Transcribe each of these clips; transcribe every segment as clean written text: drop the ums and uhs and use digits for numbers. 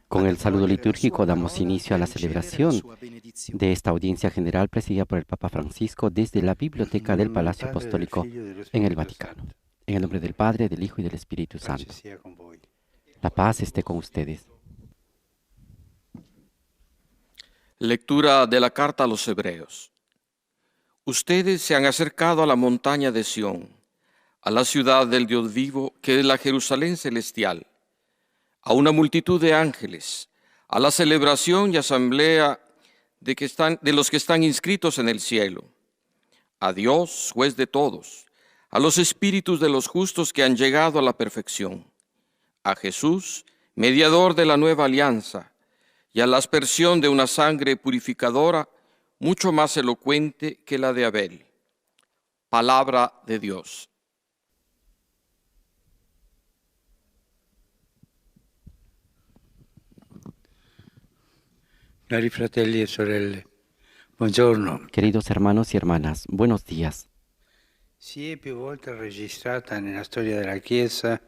Con el saludo litúrgico damos inicio a la celebración de esta audiencia general presidida por el Papa Francisco desde la Biblioteca del Palacio Apostólico en el Vaticano. En el nombre del Padre, del Hijo y del Espíritu Santo. La paz esté con ustedes. Lectura de la carta a los Hebreos. Ustedes se han acercado a la montaña de Sión, a la ciudad del Dios vivo, que es la Jerusalén celestial, a una multitud de ángeles, a la celebración y asamblea de los que están inscritos en el cielo, a Dios, juez de todos, a los espíritus de los justos que han llegado a la perfección, a Jesús, mediador de la nueva alianza, y a la aspersión de una sangre purificadora mucho más elocuente que la de Abel. Palabra de Dios. Cari fratelli e sorelle, buongiorno. Queridos hermanos y hermanas, buenos días. Si è più volte registrata nella storia della Chiesa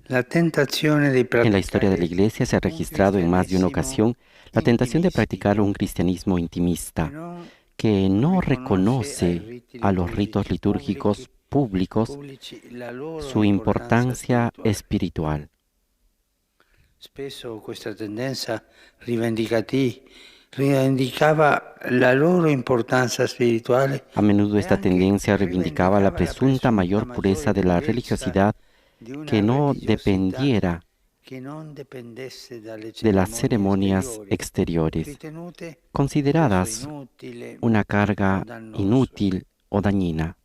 la tentazione di En la historia de la praticare Iglesia se ha registrado en más de una ocasión la tentación de practicar un cristianismo intimista que no reconoce a los ritos litúrgicos públicos su importancia espiritual. Spesso questa tendenza rivendicava la loro importanza spirituale. A menudo esta tendencia reivindicaba la presunta mayor pureza de la religiosidad que no dependiera de las ceremonias exteriores, consideradas una carga inútil o dañina.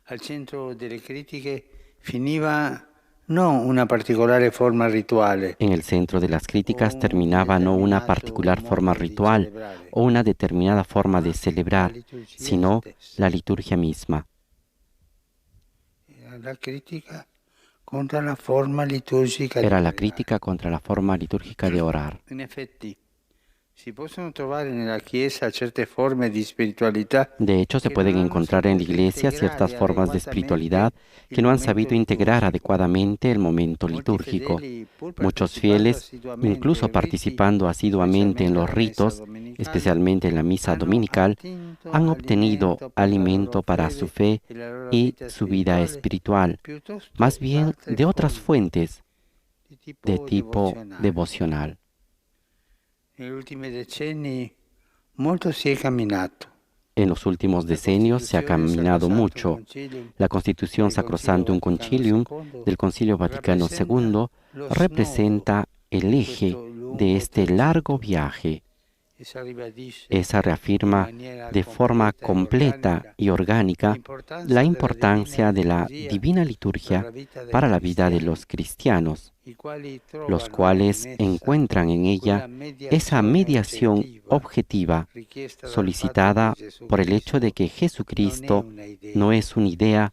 Al centro delle critiche finiva no una particolare forma rituale. En el centro de las críticas terminaba no una particular forma ritual o una determinada forma de celebrar, sino la liturgia misma. La crítica contra la forma litúrgica. Era la crítica contra la forma litúrgica de orar. In effetti, si possono trovare nella Chiesa certe forme di spiritualità. De hecho, se pueden encontrar en la Iglesia ciertas formas de espiritualidad que no han sabido integrar adecuadamente el momento litúrgico. Muchos fieles, incluso participando asiduamente en los ritos, especialmente en la misa dominical, han obtenido alimento para su fe y su vida espiritual, más bien de otras fuentes de tipo devocional. Negli ultimi decenni molto si è camminato. En los últimos decenios se ha caminado mucho. La Constitución Sacrosanctum Concilium del Concilio Vaticano II representa el eje de este largo viaje. Esa reafirma de forma completa y orgánica la importancia de la divina liturgia para la vida de los cristianos, los cuales encuentran en ella esa mediación objetiva solicitada por el hecho de que Jesucristo no es una idea,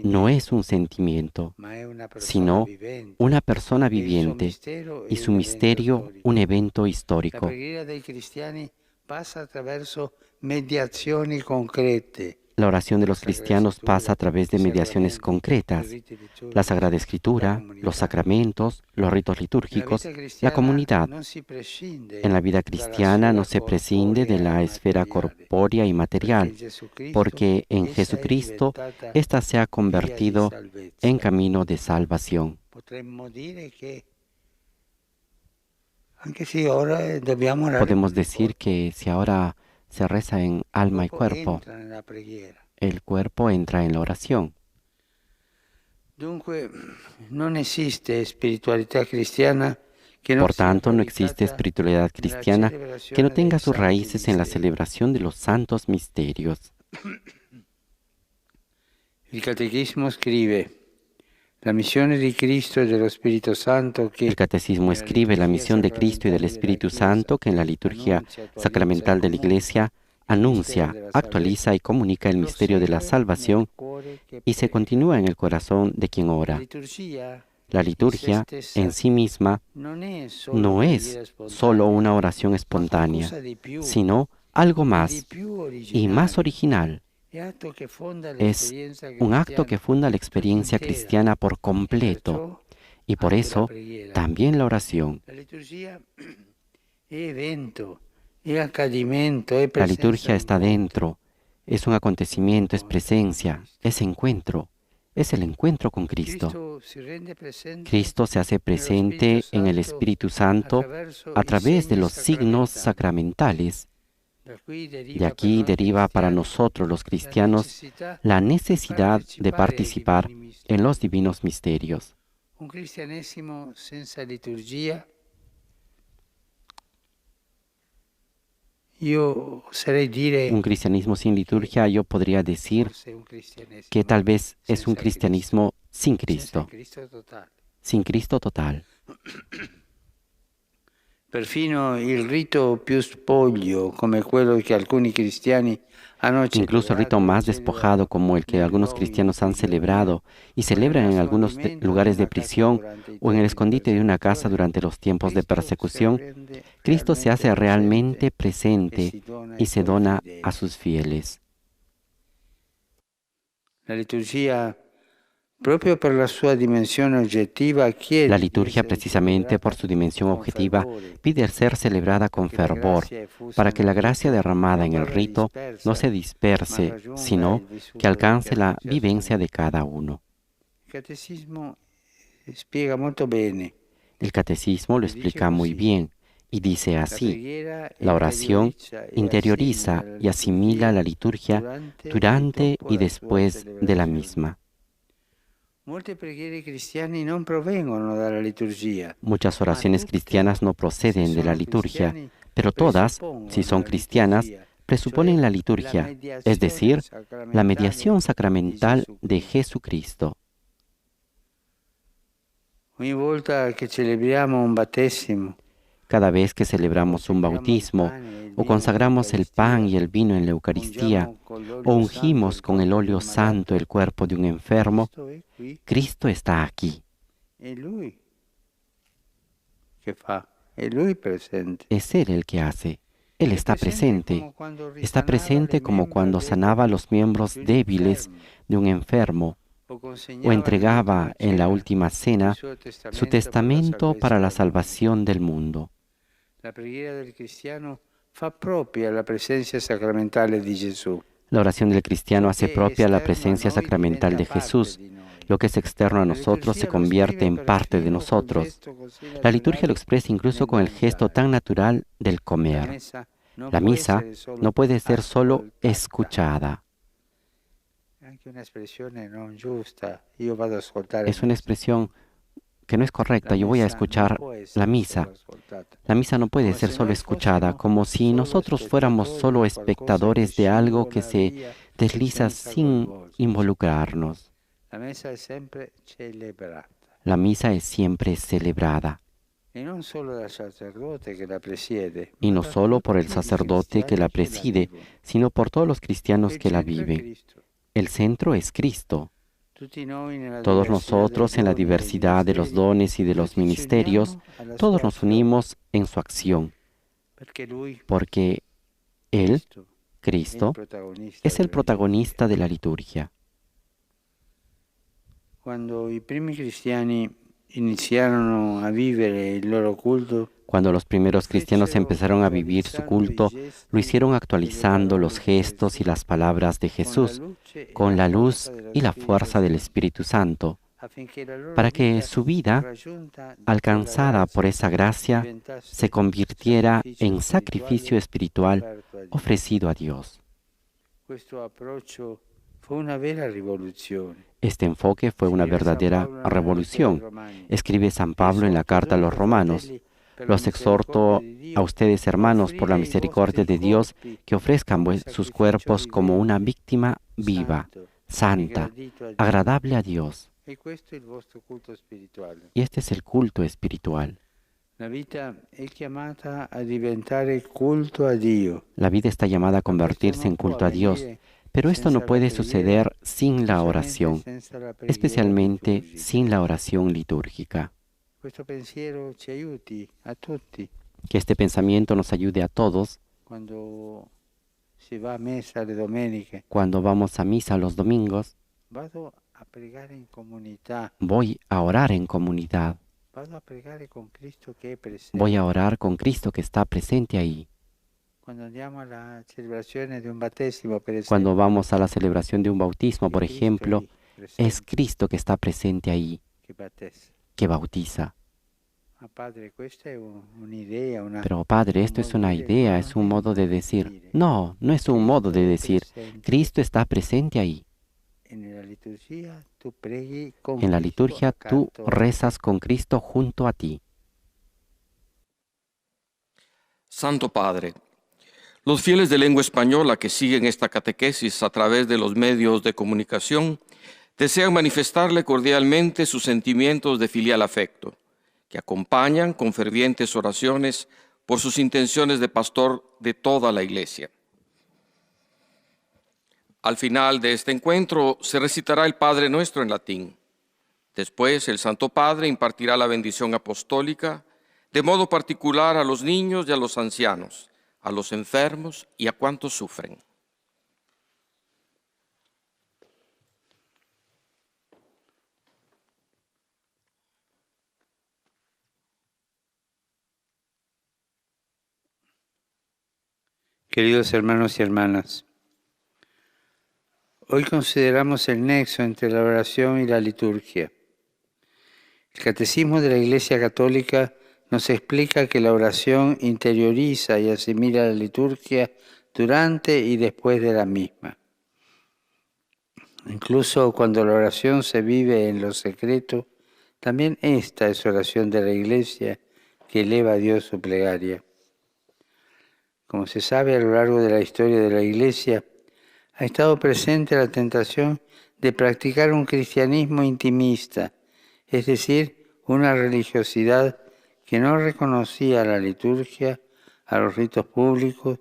no es un sentimiento, sino una persona viviente y su misterio un evento histórico. La oración de los cristianos pasa a través de mediaciones concretas. La Sagrada Escritura, los sacramentos, los ritos litúrgicos, la comunidad. En la vida cristiana no se prescinde de la esfera corpórea y material, porque en Jesucristo ésta se ha convertido en camino de salvación. Podemos decir que si ahora se reza en alma y cuerpo, el cuerpo entra en la oración. Por tanto, no existe espiritualidad cristiana que no tenga sus raíces en la celebración de los santos misterios. El Catecismo escribe: La misione di Cristo e dello Spirito Santo che El Catecismo escribe la misión de Cristo y del Espíritu Santo que en la liturgia sacramental de la Iglesia anuncia, actualiza y comunica el misterio de la salvación y se continúa en el corazón de quien ora. La liturgia en sí misma no es solo una oración espontánea, sino algo más y más original. Es un acto que funda la experiencia cristiana por completo Y por eso, también la oración. La liturgia è evento, è accadimento, è La presenza liturgia está incontro. dentro, es un acontecimiento, es presencia, es encuentro, es el encuentro con Cristo. Cristo si rende presente Cristo se hace nello presente en el Espíritu Santo attraverso a i través de segni los signos sacramentali. sacramentales. Da qui De deriva aquí deriva para nosotros los cristianos la necesidad de participar en los divinos misterios. Un cristianesimo senza liturgia, io oserei dire, Un cristianismo sin liturgia, yo podría decir forse un cristianesimo que tal vez es un senza cristianismo sin Cristo, senza Cristo, Cristo totale. sin Cristo total. Perfino il rito più spoglio, come quello che alcuni cristiani hanno Incluso el rito más despojado, como el que algunos cristianos han celebrado y celebran en algunos lugares de prisión o en el escondite de una casa durante los tiempos de persecución, Cristo se hace realmente presente y se dona a sus fieles. La liturgia, proprio per la sua dimensione oggettiva, chiede La di liturgia, essere precisamente por su dimensión objetiva, pide ser celebrada con fervor, para que la gracia derramada en el rito no se disperse, sino que alcance la vivencia de cada uno. Il Catecismo spiega molto bene. El catecismo lo explica muy bien y dice así: preghiera la oración interioriza y asimila la liturgia durante y después de la misma. Molte preghiere cristiane non provengono dalla liturgia. Muchas oraciones cristianas no proceden de la liturgia, pero todas, si son cristianas, presuponen la liturgia, es decir, la mediación sacramental de Jesucristo. Ogni volta che celebriamo un battesimo, Cada vez que celebramos un bautismo, o consagramos el pan y el vino en la Eucaristía, o ungimos con el óleo santo el cuerpo de un enfermo, Cristo está aquí. è Lui che fa, è Lui presente. Es Él el que hace. Él está presente. Está presente como cuando sanaba los miembros débiles de un enfermo o entregaba en la última cena su testamento para la salvación del mundo. La preghiera del cristiano fa propria la presencia sacramentale di Gesù. La oración del cristiano hace propia la presencia sacramental de Jesús. Lo que es externo a nosotros se convierte en parte de nosotros. La liturgia lo expresa incluso con el gesto tan natural del comer. La misa no puede ser solo escuchada. Es una expresión que no es correcta. Yo voy a escuchar la misa. La misa no puede ser solo escuchada, como si nosotros fuéramos solo espectadores de algo que se desliza sin involucrarnos. La misa es siempre celebrada. Y no solo por el sacerdote que la preside, sino por todos los cristianos que la viven. El centro es Cristo. Todos nosotros, en la diversidad de los dones y de los ministerios, todos nos unimos en su acción, porque Él, Cristo, es el protagonista de la liturgia. Cuando i primi cristiani iniziarono a vivere il loro culto, Cuando los primeros cristianos empezaron a vivir su culto, lo hicieron actualizando los gestos y las palabras de Jesús con la luz y la fuerza del Espíritu Santo, para que su vida, alcanzada por esa gracia, se convirtiera en sacrificio espiritual ofrecido a Dios. Este enfoque fue una verdadera revolución. Escribe San Pablo en la carta a los Romanos: los exhorto a ustedes, hermanos, por la misericordia de Dios, que ofrezcan sus cuerpos como una víctima viva, santa, agradable a Dios. Y este es el culto espiritual. La vida está llamada a convertirse en culto a Dios, pero esto no puede suceder sin la oración, especialmente sin la oración litúrgica. Que este pensamiento nos ayude a todos cuando vamos a misa los domingos. a pregare in comunità. Voy a orar en comunidad. Vado a pregare con Cristo che è presente. Voy a orar con Cristo que está presente ahí. Quando andiamo alla celebrazione di un battesimo, per esempio, Cuando vamos a la celebración de un bautismo, por è Cristo ejemplo, lì presente es Cristo que está presente ahí, che battezza. que bautiza. Ma Padre, questa è un'idea, Pero Padre, esto es una idea, es un modo de decir. No, no es un modo de decir. Cristo está presente ahí. En la liturgia tú preghi con En la Cristo liturgia tú accanto a te. rezas con Cristo junto a ti. Santo Padre, los fieles de lengua española que siguen esta catequesis a través de los medios de comunicación desean manifestarle cordialmente sus sentimientos de filial afecto, que acompañan con fervientes oraciones por sus intenciones de pastor de toda la Iglesia. Al final de este encuentro se recitará el Padre Nuestro en latín. Después el Santo Padre impartirá la bendición apostólica, de modo particular a los niños y a los ancianos, a los enfermos y a cuantos sufren. Queridos hermanos y hermanas, hoy consideramos el nexo entre la oración y la liturgia. El Catecismo de la Iglesia Católica nos explica que la oración interioriza y asimila la liturgia durante y después de la misma. Incluso cuando la oración se vive en lo secreto, también esta es oración de la Iglesia que eleva a Dios su plegaria. Como se sabe, a lo largo de la historia de la Iglesia, ha estado presente la tentación de practicar un cristianismo intimista, es decir, una religiosidad que no reconocía a la liturgia, a los ritos públicos,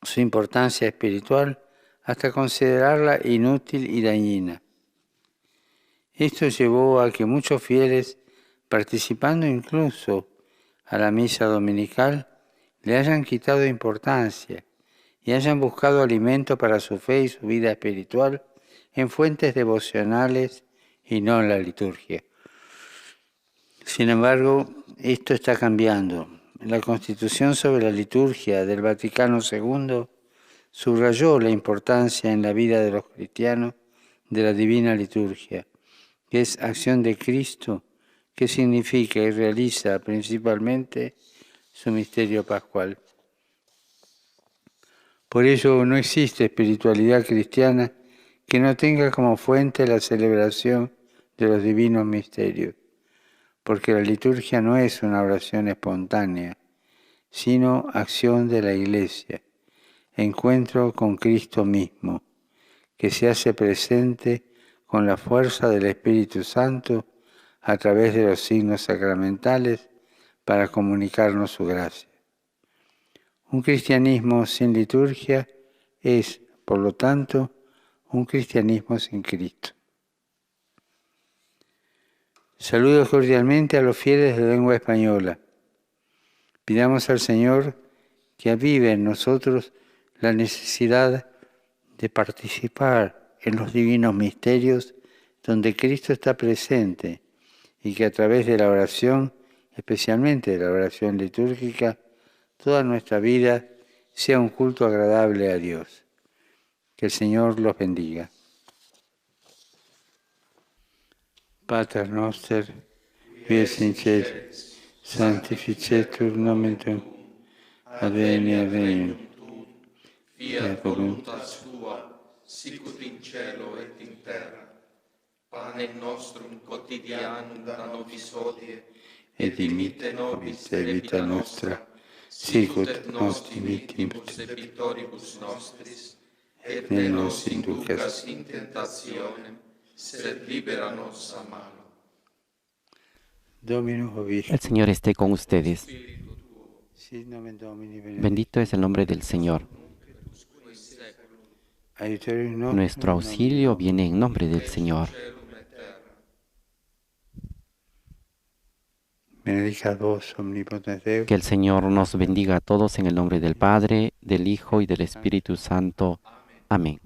su importancia espiritual, hasta considerarla inútil y dañina. Esto llevó a que muchos fieles, participando incluso a la misa dominical, le hayan quitado importancia y hayan buscado alimento para su fe y su vida espiritual en fuentes devocionales y no en la liturgia. Sin embargo, esto está cambiando. La Constitución sobre la liturgia del Vaticano II subrayó la importancia en la vida de los cristianos de la divina liturgia, que es acción de Cristo, que significa y realiza principalmente su misterio pascual. Por ello no existe espiritualidad cristiana que no tenga como fuente la celebración de los divinos misterios, porque la liturgia no es una oración espontánea, sino acción de la Iglesia, encuentro con Cristo mismo, que se hace presente con la fuerza del Espíritu Santo a través de los signos sacramentales para comunicarnos su gracia. Un cristianismo sin liturgia es, por lo tanto, un cristianismo sin Cristo. Saludo cordialmente a los fieles de lengua española. Pidamos al Señor que avive en nosotros la necesidad de participar en los divinos misterios donde Cristo está presente y que a través de la oración, especialmente de la oración litúrgica, toda nuestra vida sea un culto agradable a Dios. Que el Señor los bendiga. Pater noster, qui es in celis, sanctificetur nomen tuum, adveniat regnum tuum, fiat voluntas tua, sicut in cielo et in terra. Panem nostrum quotidianum da nobis hodie, et dimitte nobis debita nostra, sicut et nos dimittimus debitoribus nostris, et ne nos inducas in tentationem, sed libera nos a malo. Dominus vobiscum. El Señor esté con ustedes. Sit nomen Domini benedictum. Bendito es el nombre del Señor. Aiuterium nostrum Nuestro auxilio viene en nombre del Señor. Benedicat vos omnipotens Deus, Que el Señor nos bendiga a todos en el nombre del Padre, del Hijo y del Espíritu Santo. Amén.